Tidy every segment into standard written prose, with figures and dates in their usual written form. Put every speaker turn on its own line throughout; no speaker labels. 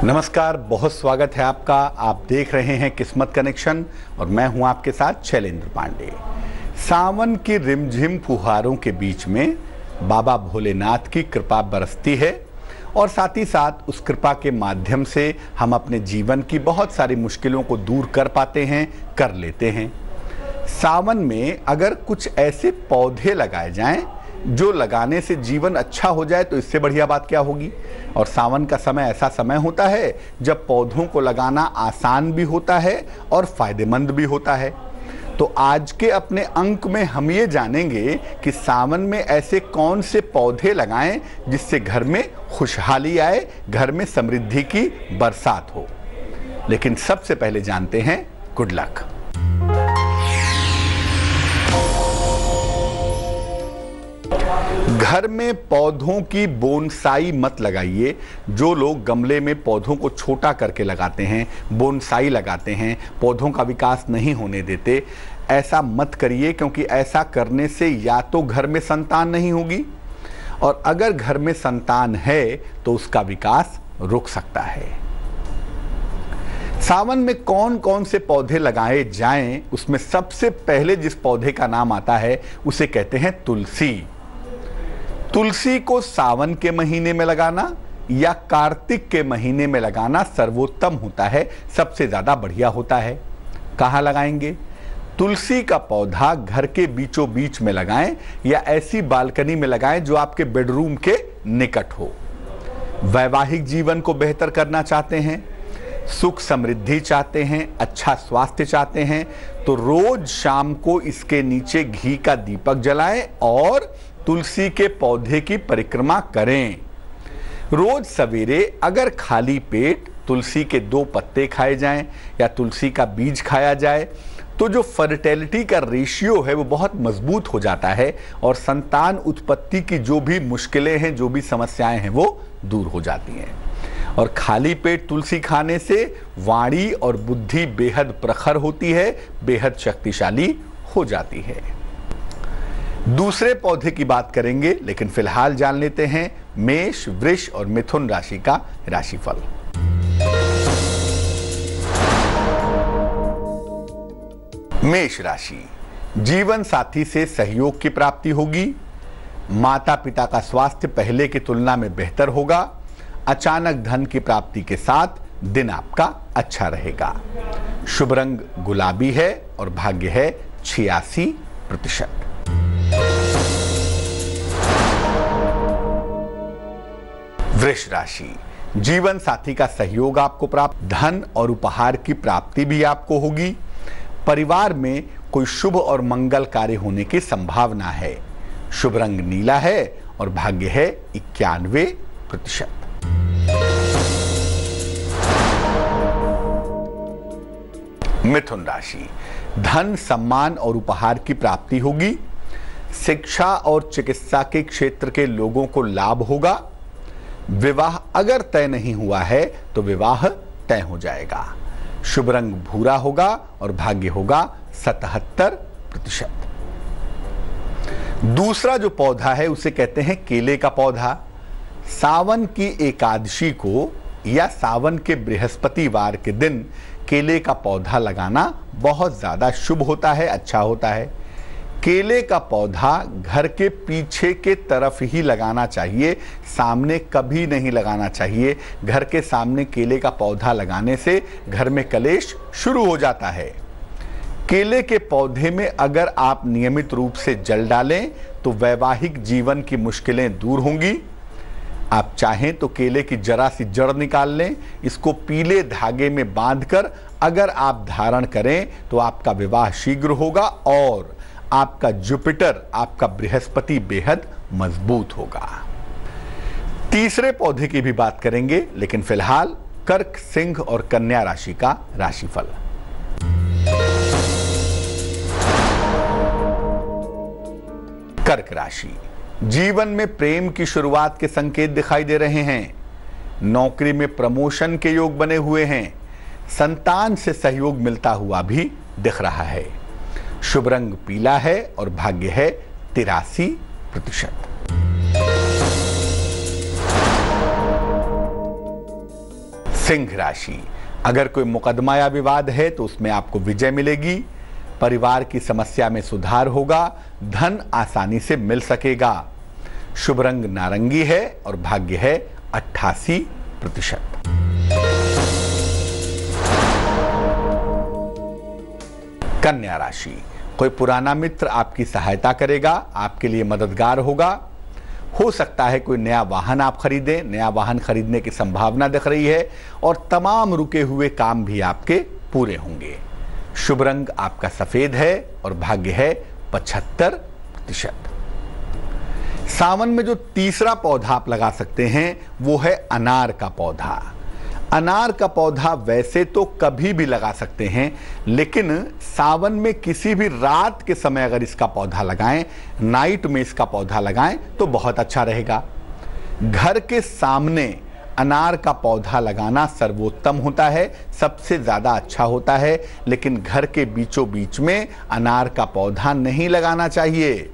नमस्कार, बहुत स्वागत है आपका। आप देख रहे हैं किस्मत कनेक्शन और मैं हूं आपके साथ शैलेंद्र पांडे। सावन की रिमझिम फुहारों के बीच में बाबा भोलेनाथ की कृपा बरसती है और साथ ही साथ उस कृपा के माध्यम से हम अपने जीवन की बहुत सारी मुश्किलों को दूर कर पाते हैं, कर लेते हैं। सावन में अगर कुछ ऐसे पौधे लगाए जाएं जो लगाने से जीवन अच्छा हो जाए तो इससे बढ़िया बात क्या होगी। और सावन का समय ऐसा समय होता है जब पौधों को लगाना आसान भी होता है और फायदेमंद भी होता है। तो आज के अपने अंक में हम ये जानेंगे कि सावन में ऐसे कौन से पौधे लगाएं जिससे घर में खुशहाली आए, घर में समृद्धि की बरसात हो। लेकिन सबसे पहले जानते हैं गुड लक। घर में पौधों की बोनसाई मत लगाइए। जो लोग गमले में पौधों को छोटा करके लगाते हैं, बोनसाई लगाते हैं, पौधों का विकास नहीं होने देते, ऐसा मत करिए, क्योंकि ऐसा करने से या तो घर में संतान नहीं होगी और अगर घर में संतान है तो उसका विकास रुक सकता है। सावन में कौन कौन से पौधे लगाए जाएं, उसमें सबसे पहले जिस पौधे का नाम आता है उसे कहते हैं तुलसी। तुलसी को सावन के महीने में लगाना या कार्तिक के महीने में लगाना सर्वोत्तम होता है, सबसे ज्यादा बढ़िया होता है। कहाँ लगाएंगे? तुलसी का पौधा घर के बीचों बीच में लगाएं या ऐसी बालकनी में लगाएं जो आपके बेडरूम के निकट हो। वैवाहिक जीवन को बेहतर करना चाहते हैं, सुख समृद्धि चाहते हैं, अच्छा स्वास्थ्य चाहते हैं, तो रोज शाम को इसके नीचे घी का दीपक जलाएं और तुलसी के पौधे की परिक्रमा करें। रोज सवेरे अगर खाली पेट तुलसी के 2 पत्ते खाए जाएं या तुलसी का बीज खाया जाए तो जो फर्टिलिटी का रेशियो है वो बहुत मजबूत हो जाता है और संतान उत्पत्ति की जो भी मुश्किलें हैं, जो भी समस्याएं हैं, वो दूर हो जाती हैं। और खाली पेट तुलसी खाने से वाणी और बुद्धि बेहद प्रखर होती है, बेहद शक्तिशाली हो जाती है। दूसरे पौधे की बात करेंगे, लेकिन फिलहाल जान लेते हैं मेष, वृष और मिथुन राशि का राशिफल। मेष राशि, जीवन साथी से सहयोग की प्राप्ति होगी। माता पिता का स्वास्थ्य पहले की तुलना में बेहतर होगा। अचानक धन की प्राप्ति के साथ दिन आपका अच्छा रहेगा। शुभ रंग गुलाबी है और भाग्य है 86%। वृष राशि, जीवन साथी का सहयोग आपको प्राप्त, धन और उपहार की प्राप्ति भी आपको होगी। परिवार में कोई शुभ और मंगल कार्य होने की संभावना है। शुभ रंग नीला है और भाग्य है 91%। मिथुन राशि, धन, सम्मान और उपहार की प्राप्ति होगी। शिक्षा और चिकित्सा के क्षेत्र के लोगों को लाभ होगा। विवाह अगर तय नहीं हुआ है तो विवाह तय हो जाएगा। शुभ रंग भूरा होगा और भाग्य होगा 77%। दूसरा जो पौधा है उसे कहते हैं केले का पौधा। सावन की एकादशी को या सावन के बृहस्पतिवार के दिन केले का पौधा लगाना बहुत ज्यादा शुभ होता है, अच्छा होता है। केले का पौधा घर के पीछे के तरफ ही लगाना चाहिए, सामने कभी नहीं लगाना चाहिए। घर के सामने केले का पौधा लगाने से घर में कलेश शुरू हो जाता है। केले के पौधे में अगर आप नियमित रूप से जल डालें तो वैवाहिक जीवन की मुश्किलें दूर होंगी। आप चाहें तो केले की जरा सी जड़ निकाल लें, इसको पीले धागे में बांधकर अगर आप धारण करें तो आपका विवाह शीघ्र होगा और आपका जुपिटर, आपका बृहस्पति बेहद मजबूत होगा। तीसरे पौधे की भी बात करेंगे, लेकिन फिलहाल कर्क, सिंह और कन्या राशि का राशिफल। कर्क राशि, जीवन में प्रेम की शुरुआत के संकेत दिखाई दे रहे हैं। नौकरी में प्रमोशन के योग बने हुए हैं। संतान से सहयोग मिलता हुआ भी दिख रहा है। शुभ रंग पीला है और भाग्य है 83%। सिंह राशि, अगर कोई मुकदमा या विवाद है तो उसमें आपको विजय मिलेगी। परिवार की समस्या में सुधार होगा। धन आसानी से मिल सकेगा। शुभ रंग नारंगी है और भाग्य है 88%। कन्या राशि, कोई पुराना मित्र आपकी सहायता करेगा, आपके लिए मददगार होगा। हो सकता है कोई नया वाहन आप खरीदें, नया वाहन खरीदने की संभावना दिख रही है और तमाम रुके हुए काम भी आपके पूरे होंगे। शुभ रंग आपका सफेद है और भाग्य है 75%। सावन में जो तीसरा पौधा आप लगा सकते हैं वो है अनार का पौधा। अनार का पौधा वैसे तो कभी भी लगा सकते हैं, लेकिन सावन में किसी भी रात के समय अगर इसका पौधा लगाएं, नाइट में इसका पौधा लगाएं तो बहुत अच्छा रहेगा। घर के सामने अनार का पौधा लगाना सर्वोत्तम होता है, सबसे ज़्यादा अच्छा होता है, लेकिन घर के बीचों बीच में अनार का पौधा नहीं लगाना चाहिए।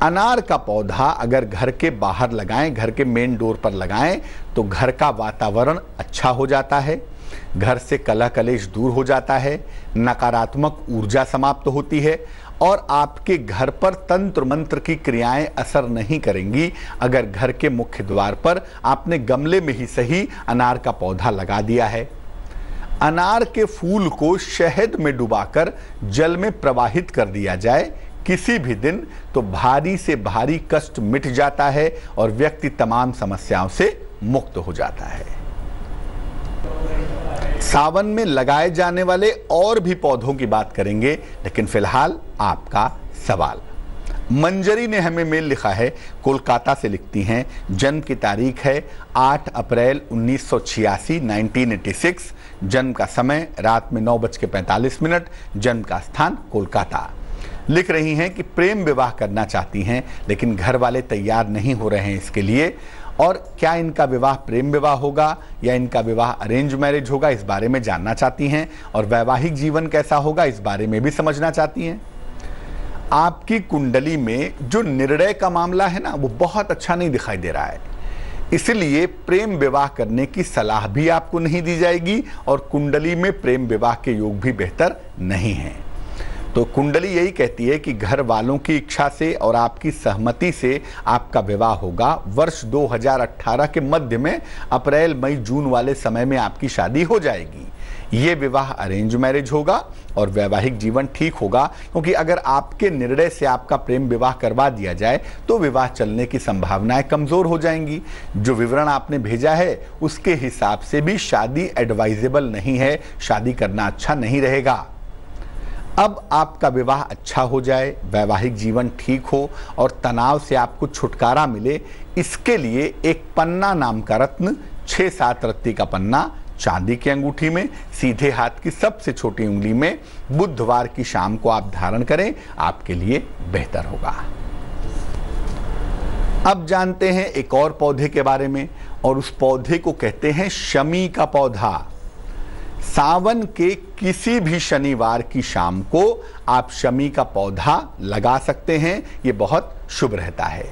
अनार का पौधा अगर घर के बाहर लगाएं, घर के मेन डोर पर लगाएं, तो घर का वातावरण अच्छा हो जाता है, घर से कलह कलेश दूर हो जाता है, नकारात्मक ऊर्जा समाप्त होती है और आपके घर पर तंत्र मंत्र की क्रियाएं असर नहीं करेंगी अगर घर के मुख्य द्वार पर आपने गमले में ही सही अनार का पौधा लगा दिया है। अनार के फूल को शहद में डुबाकर जल में प्रवाहित कर दिया जाए किसी भी दिन, तो भारी से भारी कष्ट मिट जाता है और व्यक्ति तमाम समस्याओं से मुक्त हो जाता है। सावन में लगाए जाने वाले और भी पौधों की बात करेंगे, लेकिन फिलहाल आपका सवाल। मंजरी ने हमें मेल लिखा है, कोलकाता से लिखती हैं, जन्म की तारीख है 8 अप्रैल 1986 1986, जन्म का समय रात में 9:45, जन्म का स्थान कोलकाता। लिख रही हैं कि प्रेम विवाह करना चाहती हैं, लेकिन घर वाले तैयार नहीं हो रहे हैं इसके लिए, और क्या इनका विवाह प्रेम विवाह होगा या इनका विवाह अरेंज मैरिज होगा, इस बारे में जानना चाहती हैं, और वैवाहिक जीवन कैसा होगा इस बारे में भी समझना चाहती हैं। आपकी कुंडली में जो निर्णय का मामला है ना, वो बहुत अच्छा नहीं दिखाई दे रहा है, इसलिए प्रेम विवाह करने की सलाह भी आपको नहीं दी जाएगी और कुंडली में प्रेम विवाह के योग भी बेहतर नहीं हैं। तो कुंडली यही कहती है कि घर वालों की इच्छा से और आपकी सहमति से आपका विवाह होगा। वर्ष 2018 के मध्य में अप्रैल मई जून वाले समय में आपकी शादी हो जाएगी। ये विवाह अरेंज मैरिज होगा और वैवाहिक जीवन ठीक होगा, क्योंकि अगर आपके निर्णय से आपका प्रेम विवाह करवा दिया जाए तो विवाह चलने की संभावनाएं कमजोर हो जाएंगी। जो विवरण आपने भेजा है उसके हिसाब से भी शादी एडवाइजेबल नहीं है, शादी करना अच्छा नहीं रहेगा। अब आपका विवाह अच्छा हो जाए, वैवाहिक जीवन ठीक हो और तनाव से आपको छुटकारा मिले, इसके लिए एक पन्ना नाम का रत्न, 6-7 रत्ती का पन्ना चांदी की अंगूठी में सीधे हाथ की सबसे छोटी उंगली में बुधवार की शाम को आप धारण करें, आपके लिए बेहतर होगा। अब जानते हैं एक और पौधे के बारे में, और उस पौधे को कहते हैं शमी का पौधा। सावन के किसी भी शनिवार की शाम को आप शमी का पौधा लगा सकते हैं, ये बहुत शुभ रहता है।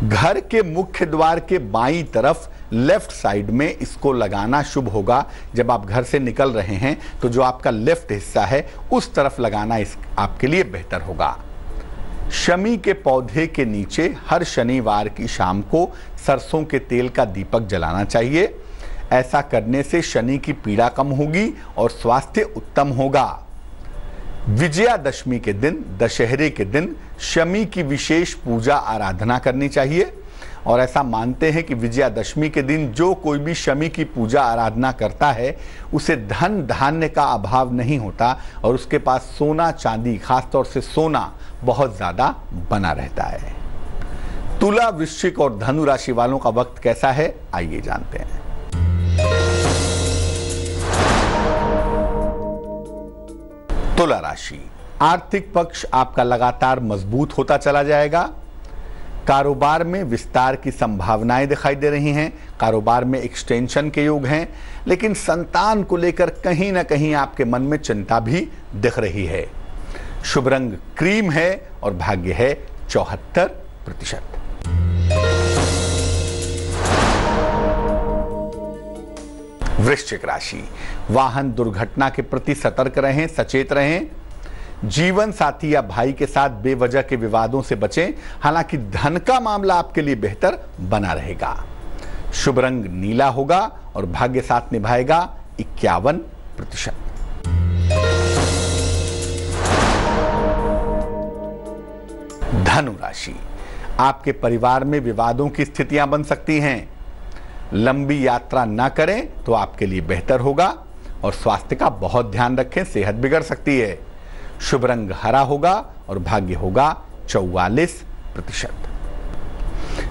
घर के मुख्य द्वार के बाईं तरफ लेफ्ट साइड में इसको लगाना शुभ होगा। जब आप घर से निकल रहे हैं तो जो आपका लेफ्ट हिस्सा है उस तरफ लगाना आपके लिए बेहतर होगा। शमी के पौधे के नीचे हर शनिवार की शाम को सरसों के तेल का दीपक जलाना चाहिए। ऐसा करने से शनि की पीड़ा कम होगी और स्वास्थ्य उत्तम होगा। विजयादशमी के दिन, दशहरे के दिन शमी की विशेष पूजा आराधना करनी चाहिए, और ऐसा मानते हैं कि विजयादशमी के दिन जो कोई भी शमी की पूजा आराधना करता है उसे धन धान्य का अभाव नहीं होता और उसके पास सोना चांदी, खासतौर से सोना बहुत ज्यादा बना रहता है। तुला, वृश्चिक और धनु राशि वालों का वक्त कैसा है, आइए जानते हैं। तुला राशि, आर्थिक पक्ष आपका लगातार मजबूत होता चला जाएगा। कारोबार में विस्तार की संभावनाएं दिखाई दे रही हैं, कारोबार में एक्सटेंशन के योग हैं, लेकिन संतान को लेकर कहीं ना कहीं आपके मन में चिंता भी दिख रही है। शुभ रंग क्रीम है और भाग्य है 74%। वृश्चिक राशि, वाहन दुर्घटना के प्रति सतर्क रहें, सचेत रहें। जीवन साथी या भाई के साथ बेवजह के विवादों से बचें। हालांकि धन का मामला आपके लिए बेहतर बना रहेगा। शुभ रंग नीला होगा और भाग्य साथ निभाएगा 51%। धनु राशि, आपके परिवार में विवादों की स्थितियां बन सकती हैं। लंबी यात्रा ना करें तो आपके लिए बेहतर होगा और स्वास्थ्य का बहुत ध्यान रखें, सेहत बिगड़ सकती है। शुभ रंग हरा होगा और भाग्य होगा 44%।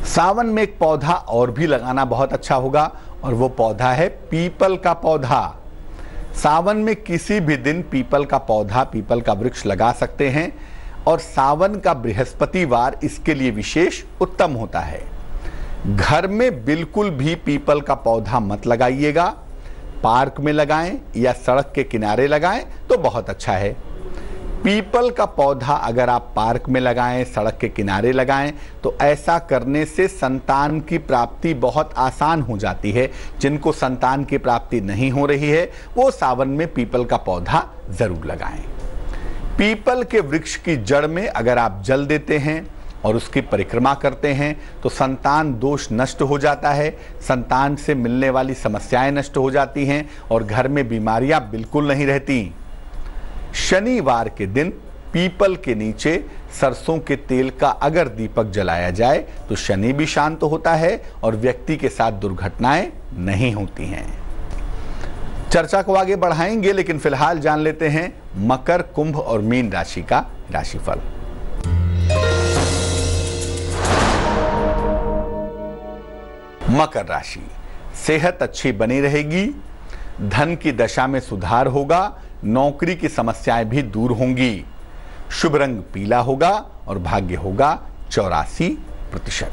सावन में एक पौधा और भी लगाना बहुत अच्छा होगा और वो पौधा है पीपल का पौधा। सावन में किसी भी दिन पीपल का पौधा, पीपल का वृक्ष लगा सकते हैं और सावन का बृहस्पतिवार इसके लिए विशेष उत्तम होता है। घर में बिल्कुल भी पीपल का पौधा मत लगाइएगा, पार्क में लगाएं या सड़क के किनारे लगाएं तो बहुत अच्छा है। पीपल का पौधा अगर आप पार्क में लगाएं, सड़क के किनारे लगाएं तो ऐसा करने से संतान की प्राप्ति बहुत आसान हो जाती है। जिनको संतान की प्राप्ति नहीं हो रही है वो सावन में पीपल का पौधा जरूर लगाएं। पीपल के वृक्ष की जड़ में अगर आप जल देते हैं और उसकी परिक्रमा करते हैं तो संतान दोष नष्ट हो जाता है, संतान से मिलने वाली समस्याएं नष्ट हो जाती हैं और घर में बीमारियां बिल्कुल नहीं रहती। शनिवार के दिन पीपल के नीचे सरसों के तेल का अगर दीपक जलाया जाए तो शनि भी शांत होता है और व्यक्ति के साथ दुर्घटनाएं नहीं होती हैं। चर्चा को आगे बढ़ाएंगे लेकिन फिलहाल जान लेते हैं मकर, कुंभ और मीन राशि का राशिफल। मकर राशि, सेहत अच्छी बनी रहेगी, धन की दशा में सुधार होगा, नौकरी की समस्याएं भी दूर होंगी। शुभ रंग पीला होगा और भाग्य होगा 84%।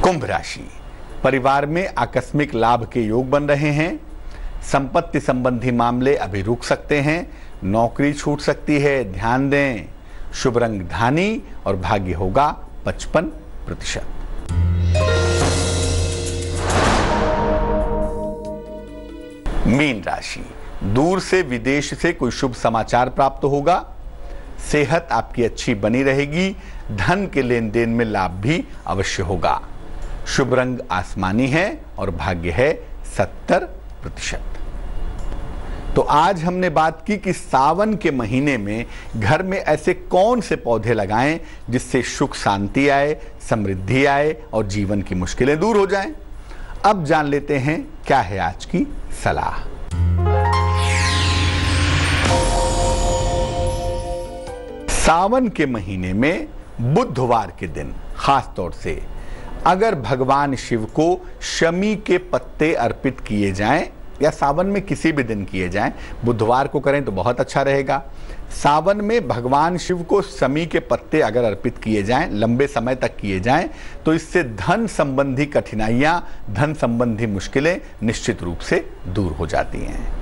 कुंभ राशि, परिवार में आकस्मिक लाभ के योग बन रहे हैं। संपत्ति संबंधी मामले अभी रुक सकते हैं, नौकरी छूट सकती है, ध्यान दें। शुभ रंग धानी और भाग्य होगा 55%। मीन राशि, दूर से विदेश से कोई शुभ समाचार प्राप्त होगा, सेहत आपकी अच्छी बनी रहेगी, धन के लेन देन में लाभ भी अवश्य होगा। शुभ रंग आसमानी है और भाग्य है 70%। तो आज हमने बात की कि सावन के महीने में घर में ऐसे कौन से पौधे लगाएं जिससे सुख शांति आए, समृद्धि आए और जीवन की मुश्किलें दूर हो जाएं। अब जान लेते हैं क्या है आज की सलाह। सावन के महीने में बुधवार के दिन खास तौर से अगर भगवान शिव को शमी के पत्ते अर्पित किए जाएं या सावन में किसी भी दिन किए जाएं, बुधवार को करें तो बहुत अच्छा रहेगा। सावन में भगवान शिव को शमी के पत्ते अगर अर्पित किए जाएं, लंबे समय तक किए जाएं तो इससे धन संबंधी कठिनाइयां, धन संबंधी मुश्किलें निश्चित रूप से दूर हो जाती हैं।